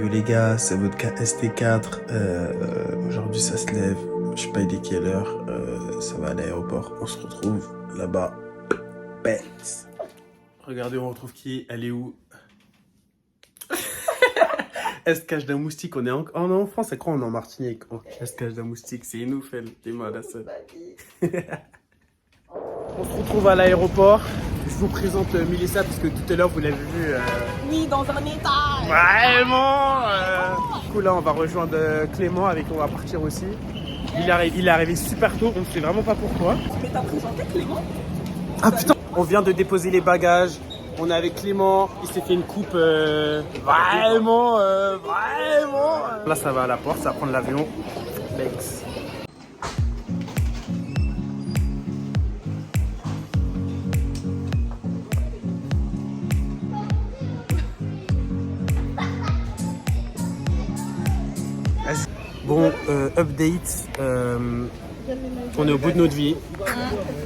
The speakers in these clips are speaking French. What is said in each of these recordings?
Yo les gars, c'est votre ST4. Aujourd'hui ça se lève. Je sais pas il est quelle heure. Ça va à l'aéroport. On se retrouve là-bas. Bête. Regardez, on retrouve qui? Elle est où? Elle se cache d'un moustique. On est en France, c'est quoi? On est en Martinique. Oh, elle se cache d'un moustique. C'est une ouf, elle. T'es mal à ça. On se retrouve à l'aéroport. Je vous présente Mélissa parce que tout à l'heure vous l'avez vu. Oui, dans un état. Vraiment. Du coup là on va rejoindre Clément avec qui on va partir aussi. Il est arrivé super tôt, on ne sait vraiment pas pourquoi. Mais t'as présenté Clément? Ah putain. On vient de déposer les bagages. On est avec Clément. Il s'est fait une coupe vraiment. Là ça va à la porte, ça va prendre l'avion. Lex. Bon, update, on est au bout de notre vie.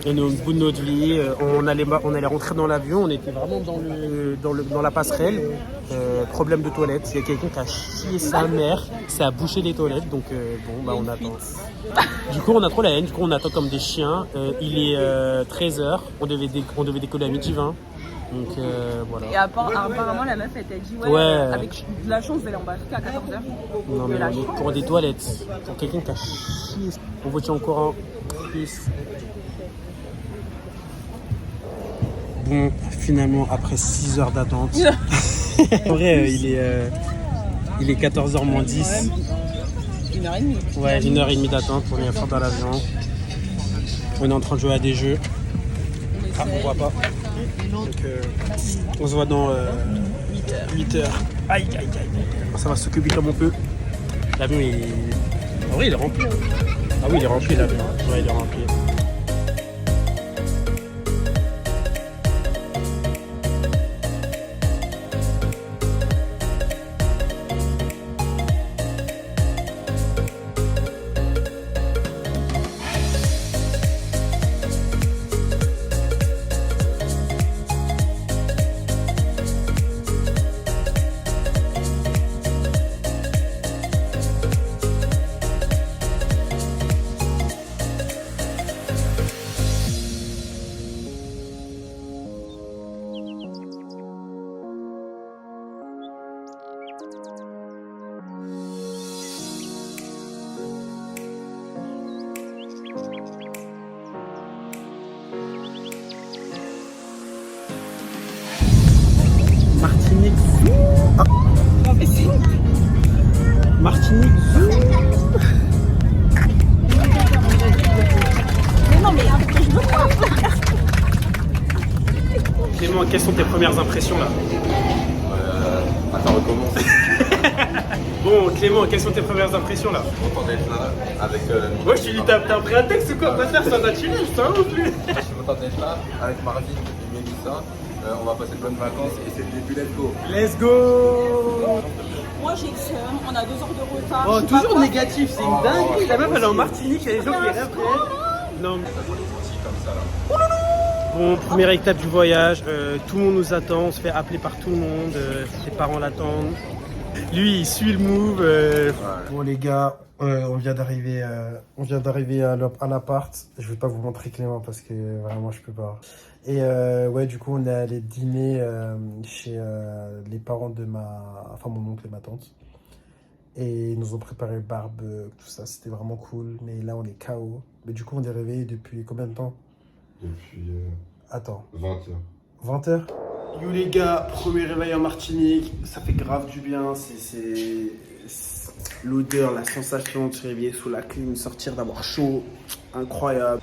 On est au bout de notre vie. On allait rentrer dans l'avion, on était vraiment dans la passerelle. Problème de toilette, il y a quelqu'un qui a chié sa mère, ça a bouché les toilettes, donc bon, bah on attend. Du coup, on a trop la haine, du coup on attend comme des chiens. Il est 13h, on devait décoller à midi 20. Donc voilà. Et apparemment, la meuf, elle t'a dit, ouais, avec de la chance, vous allez embarquer à 14h. Non, mais on est pour des toilettes, pour quelqu'un qui a chié. On vous tient au courant. Peace. Bon, finalement, après 6 heures d'attente. En vrai, il est 14h moins 10. 1h30. Ouais, 1h30 d'attente pour venir faire dans l'avion. On est en train de jouer à des jeux. Ah, on voit pas. Donc, on se voit dans 8 heures. Aïe, aïe, aïe. Ça va s'occuper comme on peut. L'avion, en vrai, il est rempli. Ah oui, il est rempli, l'avion. Ouais, il est rempli. Martinique. Ah. Martinique. Mais non, mais je veux pas. Clément, quelles sont tes premières impressions là? Attends, recommence. Bon, Clément, quelles sont tes premières impressions là? Je suis content d'être là avec. Moi, je te dis, t'as pris un texte ou quoi? Pas faire ça naturel, ça ou plus? Je suis content d'être là avec Marvin et Mélissa. On va passer de bonnes vacances et c'est le début, let's go. Let's go! Moi, j'ai le seum, on a 2 heures de retard. Oh, je sais pas toujours quoi. négatif, c'est une dinguerie. La meuf, elle est en Martinique, il y a des gens qui rêvent. Non, mais... Comme ça là. Bon, première étape du voyage, tout le monde nous attend, on se fait appeler par tout le monde, ses parents l'attendent. Lui, il suit le move. Bon les gars, on vient d'arriver à l'appart. Je vais pas vous montrer Clément parce que vraiment je peux pas. Et ouais, du coup on est allé dîner chez les parents de mon oncle et ma tante. Et ils nous ont préparé le barbe, tout ça, c'était vraiment cool. Mais là on est KO. Mais du coup on est réveillé depuis combien de temps? Depuis Attends. 20h. 20h. Yo les gars, premier réveil en Martinique, ça fait grave du bien, c'est l'odeur, la sensation de se réveiller sous la clim, sortir d'avoir chaud, incroyable.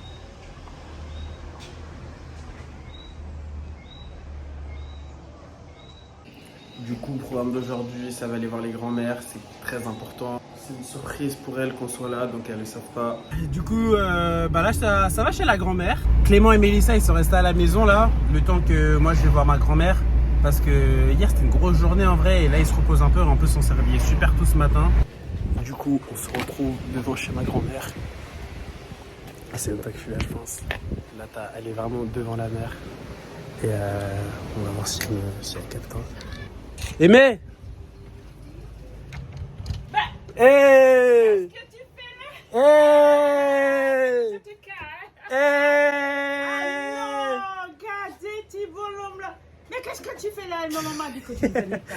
Du coup, le programme d'aujourd'hui, ça va aller voir les grands-mères, c'est très important. C'est une surprise pour elles qu'on soit là, donc elles ne le savent pas. Et du coup, là, ça va chez la grand-mère. Clément et Mélissa, ils sont restés à la maison là, le temps que moi je vais voir ma grand-mère. Parce que hier, c'était une grosse journée en vrai, et là, ils se reposent un peu. En plus, on s'est réveillé super tôt ce matin. Du coup, on se retrouve devant chez ma grand-mère. Ah, c'est même pas que je suis là, je pense. Là, elle est vraiment devant la mer. Et on va voir si elle capte. Aimé! Hey! Qu'est-ce que tu fais là? Hey! Tu te calmes. Hey! Non, regardez, petit bonhomme là. Mais qu'est-ce que tu fais là? Maman m'a dit que tu venais pas.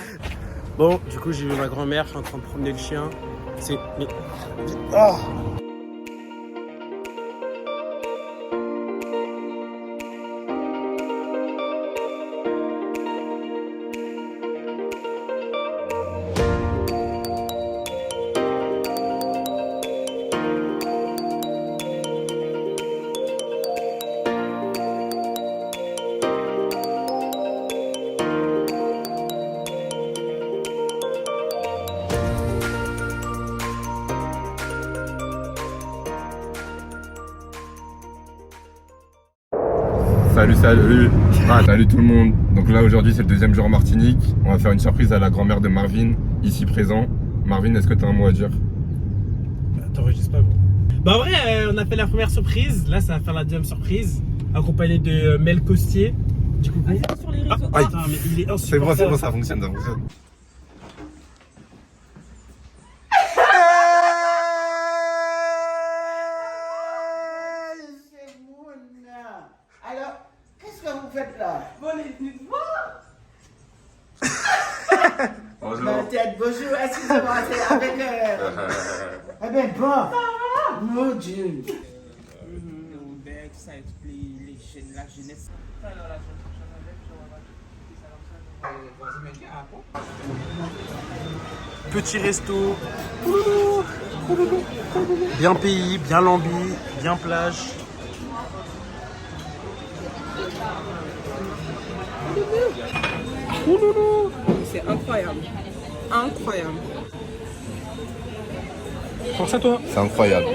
Bon, du coup, j'ai vu ma grand-mère, je suis en train de promener le chien. C'est... Mais... Oh! Salut. Salut tout le monde. Donc là aujourd'hui c'est le deuxième jour en Martinique. On va faire une surprise à la grand-mère de Marvin, ici présent. Marvin, est-ce que tu as un mot à dire? T'enregistres pas, gros. Bah en vrai, on a fait la première surprise. Là, ça va faire la deuxième surprise. Accompagné de Mel Costier. Du coup, Sur les réseaux. ah, putain, mais il est insupportable. C'est bon, ça fonctionne. Alors, qu'est-ce que vous faites là? Venez venez voir. Bonjour. Ma tête, bonjour, excusez-moi, c'est avec... Eh bien, bon. Mon Dieu. Ça explique la jeunesse. Petit resto. Bien pays, bien lambi, bien plage. C'est incroyable. Incroyable. Pense à toi. C'est incroyable.